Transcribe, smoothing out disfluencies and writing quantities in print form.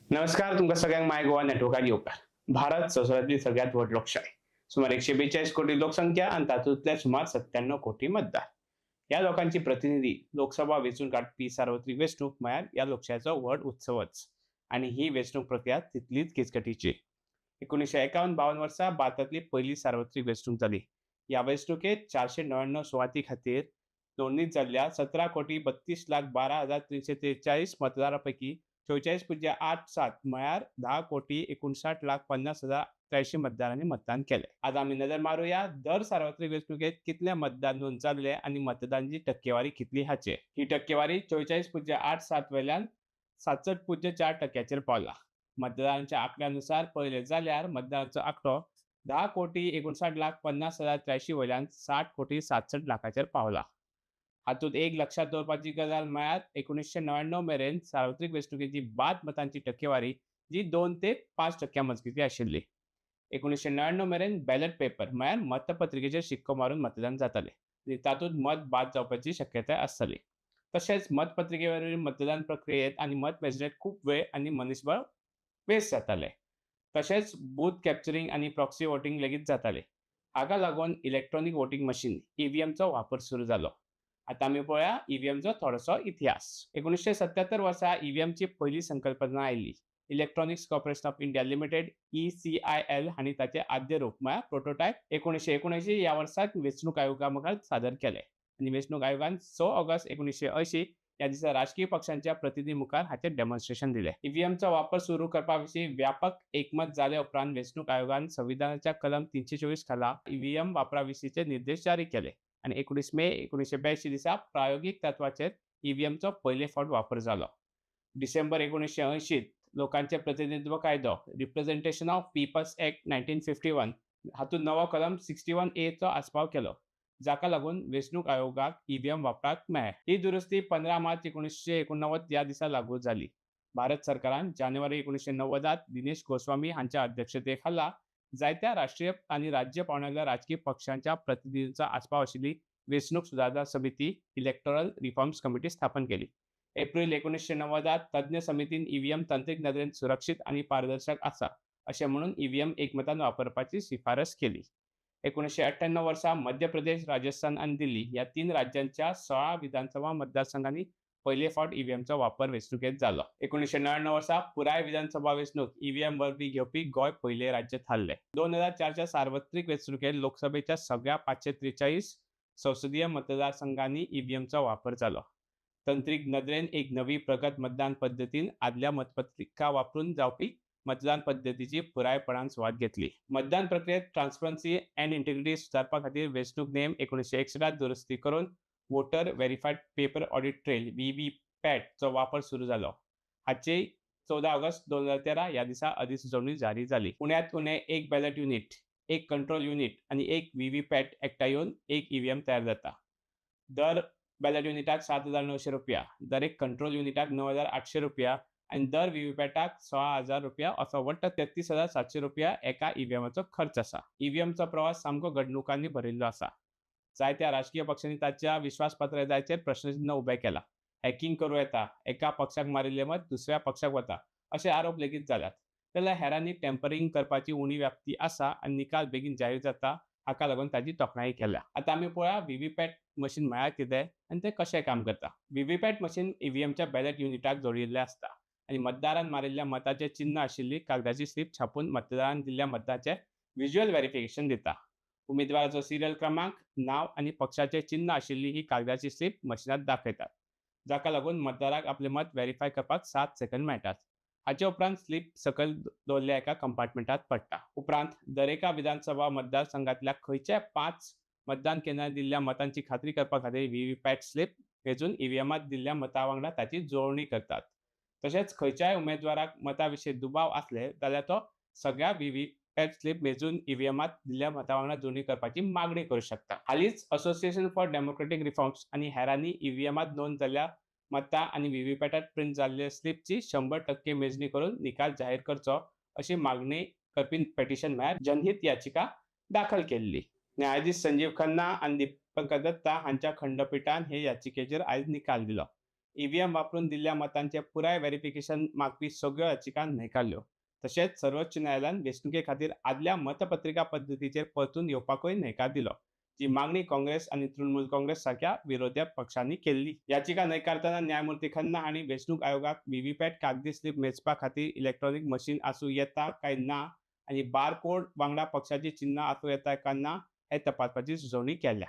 नमस्कार तुमका सगळ्यांक माय गोवा नेटवर्कार येवकार. भारत संवसारातली सगळ्यात व्हड लोकशाही. सुमार 142 कोटी लोकसंख्या आणि तातूंतले सुमार 97 कोटी मतदार. या लोकांची प्रतिनिधी लोकसभा वेंचून काडपी सार्वत्रिक वेंचणूक म्हळ्यार या लोकशायेचो व्हड उत्सवच. आणि ही वेंचणूक प्रक्रिया तितलीच किचकटीची. 1951-52 वर्सा भारतातली पहिली सार्वत्रिक वेंचणूक जाली. या वेंचणुकेत 499 सुवाती खातीर नोंदणीत जाल्ल्या 17,32,12,343 मतदारांपैकी 44.87 म्हळ्यार 10,59,50,083 मतदारांनी मतदान केले. आज आम्ही नजर मारूया दर सार्वत्रिक वेंचणुकेत कितले मतदान नोंद जाल्ले आणि मतदानाची टक्केवारी कितली हाचेर. ही टक्केवारी 44.87 वयल्यान 67.4% पावला. मतदारांच्या आंकड्यानुसार पळयले जाल्यार मतदारांचो आंकडो 10,59,50,083 वयल्यान 60,67,00,000 पावला. हातूंत एक लक्षात दवरपाची गजाल म्हळ्यार 1999 मेरेन सार्वत्रिक वेंचणुकेची बाद मतांची टक्केवारी जी 2 ते 5% मजगतीं आशिल्ली. 1999 मेरेन बॅलट पेपर म्हळ्यार मतपत्रिकेचेर शिक्को मारून मतदान जातालें आनी तातूंत मत बाद जावपाची शक्यताय आसताली. तशेंच मतपत्रिकेवरवीं मतदान प्रक्रियेत आनी मत मेजणेंत खूब वेळ आनी मनीसबळ वेस्ट जाताले. तशेंच बूथ कॅप्चरिंग आनी प्रॉक्सी वोटिंग लेगीत जातालें. हाका लागून इलेक्ट्रॉनिक वोटिंग मशीन ईव्हीएमचो वापर सुरू जालो. आता आमी पळोवया ईव्हीएमचो थोडोसो इतिहास. 1977 वर्सा ईव्हीएमची पहिली संकल्पना आयिल्ली. Electronics corporation of India limited ECIL हांणी ताचें आद्य रूप म्हळ्यार प्रोटोटायप 1979 ह्या वर्साक वेंचणूक आयोगा मुखार सादर केलें आनी वेंचणूक आयोगान 6 ऑगस्ट 1980 ह्या दिसा राजकीय पक्षांच्या प्रतिनिधी मुखार हाचें डेमॉन्स्ट्रेशन दिलें. ईव्हीएमचो वापर सुरू करपा विशीं व्यापक एकमत जाले उपरांत वेंचणूक आयोगान संविधानाच्या कलम 324 खाला ईव्हीएम वापरा विशींचे निर्देश जारी केले आनी 19 मे 1982 दिसा प्रायोगीक तत्वाचेर ईव्हीएमचो पयले फावट वापर जालो. डिसेंबर 1980 लोकांचे प्रतिनिधित्व कायदो रिप्रेझेंटेशन ऑफ पीपल्स ऍक्ट 1951 हातूंत नवो कलम 61A चो आस्पाव केलो, जाका लागून वेंचणूक आयोगाक ईव्हीएम वापरपाक मेळ्ळें. ही दुरुस्ती 15 मार्च 1989 ह्या दिसा लागू जाली. भारत सरकारान जानेवारी 1990 दिनेश गोस्वामी हांच्या अध्यक्षतेखाला जायत्या राष्ट्रीय आनी राज्य पावंड्यातल्या राजकीय पक्षांच्या प्रतिनिधींचो आस्पाव आशिल्ली वेंचणूक सुदारणा समिती इलेक्टोरल रिफॉर्म्स कमिटी स्थापन केली. एप्रिल 1990 तज्ञ समितीन ईव्हीएम तंत्रीक नदरेन सुरक्षीत आनी पारदर्शक आसा अशें म्हणून ईव्हीएम एकमतान वापरपाची शिफारस केली. 1998 वर्सा मध्य प्रदेश, राजस्थान आनी दिल्ली ह्या 3 राज्यांच्या 16 विधानसभा मतदारसंघांनी पयले फावट ईव्हीएमचो वापर वेंचणुकेत जालो. 1999 वर्सा पुराय विधानसभा वेंचणूक ईव्हीएम वरवीं घेवपी गोंय पयले राज्य थारलें. 2004 च्या सार्वत्रिक वेंचणुकेत लोकसभेच्या सगळ्या 543 संसदीय मतदारसंघांनी ईव्हीएमचो वापर जालो. तंत्रीक नदरेन एक नवी प्रगत मतदान पद्दतीन आदल्या मतपत्रिका वापरून जावपी मतदान पद्दतीची पुरायपणान सुवात घेतली. मतदान प्रक्रियेत ट्रान्सपरन्सी अँड इंटिग्रिटी सुदारपा खातीर वेंचणूक नेम 1961 दुरुस्ती करून voter verified paper audit trail VVPAT चो वापर सुरू जालो. हाची 14 ऑगस्ट 2013 ह्या दिसा अधिसुचोवणी जारी जाली. उण्यात उणें एक बॅलट युनिट, एक कंट्रोल युनिट आनी एक VVPAT एकठांय येवन एक ईव्हीएम तयार जाता. दर बॅलट युनिटाक ₹7,900, दर एक कंट्रोल युनिटाक ₹9,800 आनी दर VVPATाक ₹16,000 असो वट्ट ₹33,700 एका ईव्हीएमाचो खर्च आसा. ईव्हीएमचो प्रवास सामको घडणुकांनी भरिल्लो आसा. जायत्या राजकीय पक्षांनी ताच्या विश्वासपात्रतायेचेर प्रश्नचिन्ह उबें केलां. हॅकिंग करूं येता, एका पक्षाक मारिल्लें मत दुसऱ्या पक्षाक वता अशे आरोप लेगीत जाल्यात. जाल्यार हेरांनी टॅम्परिंग करपाची उणी व्याप्ती आसा आनी निकाल बेगीन जाहीर जाता हाका लागून ताची तोखणाय केल्या. आता आमी पळोवया VVPAT मशीन म्हळ्यार कितें आनी तें कशें काम करता. VVPAT मशीन ईव्हीएमच्या बॅलट युनिटाक जोडिल्लें आसता आनी मतदारान मारिल्ल्या मताचें चिन्ह आशिल्ली कागदाची स्लीप छापून मतदारान दिल्ल्या मताचें व्हिज्युअल व्हेरिफिकेशन दिता. उमेदवाराचो सिरियल क्रमांक, नांव आनी पक्षाचें चिन्ह आशिल्ली ही कागदाची स्लीप मशिनांत दाखयतात, जाका लागून मतदाराक आपलें मत व्हेरीफाय करपाक 7 सेकंद मेळटात. हाचे उपरांत स्लीप सकयल दवरल्या एका कंपार्टमेंटांत पडटा. उपरांत दर एका विधानसभा मतदारसंघातल्या खंयच्याय 5 मतदान केंद्रांत दिल्ल्या मतांची खात्री करपा खातीर VVPAT स्लीप वेचून ईव्हीएमांत दिल्ल्या मतां वांगडा ताची जोडणी करतात. तशेंच खंयच्याय उमेदवाराक मता विशीं दुबाव आसले जाल्यार तो सगळ्या VVPAT स्लीप मेजून ईव्हीएमांत दिल्ल्या मतां वांगडा जोडणी करपाची मागणी करूं शकता. हालींच असोसिएशन फॉर डेमोक्रेटिक रिफॉर्म्स आनी हेरांनी ईव्हीएमांत नोंद जाल्ल्या मतां आनी VVPATांत प्रिंट जाल्ले स्लीपची 100% मेजणी करून निकाल जाहीर करचो अशी मागणी करपी पेटिशन म्हळ्यार जनहीत याचिका दाखल केल्ली. न्यायाधीश संजीव खन्ना आनी दीपक दत्ता हांच्या खंडपीठान हे याचिकेचेर आयज निकाल दिलो. ईव्हीएम वापरून दिल्ल्या मतांचे पुराय व्हेरिफिकेशन मागपी सगळ्यो याचिका न्हयकारल्यो. तशेंच सर्वोच्च न्यायालयान वेंचणुके खातीर आदल्या मतपत्रिका पद्दतीचेर परतून येवपाकूय न्हयकार दिलो, जी मागणी काँग्रेस आनी तृणमूल काँग्रेस सारक्या विरोधी पक्षांनी केल्ली. याचिका न्हयकारतना न्यायमूर्ती खन्ना हांणी वेंचणूक आयोगाक व्हीव्हीपॅट कागदी स्लीप मेजपा खातीर इलेक्ट्रॉनिक मशीन आसूं येता काय ना आनी बारकोड वांगडा पक्षाची चिन्हां आसूं येता काय ना हें तपासपाची सुचोवणी केल्या.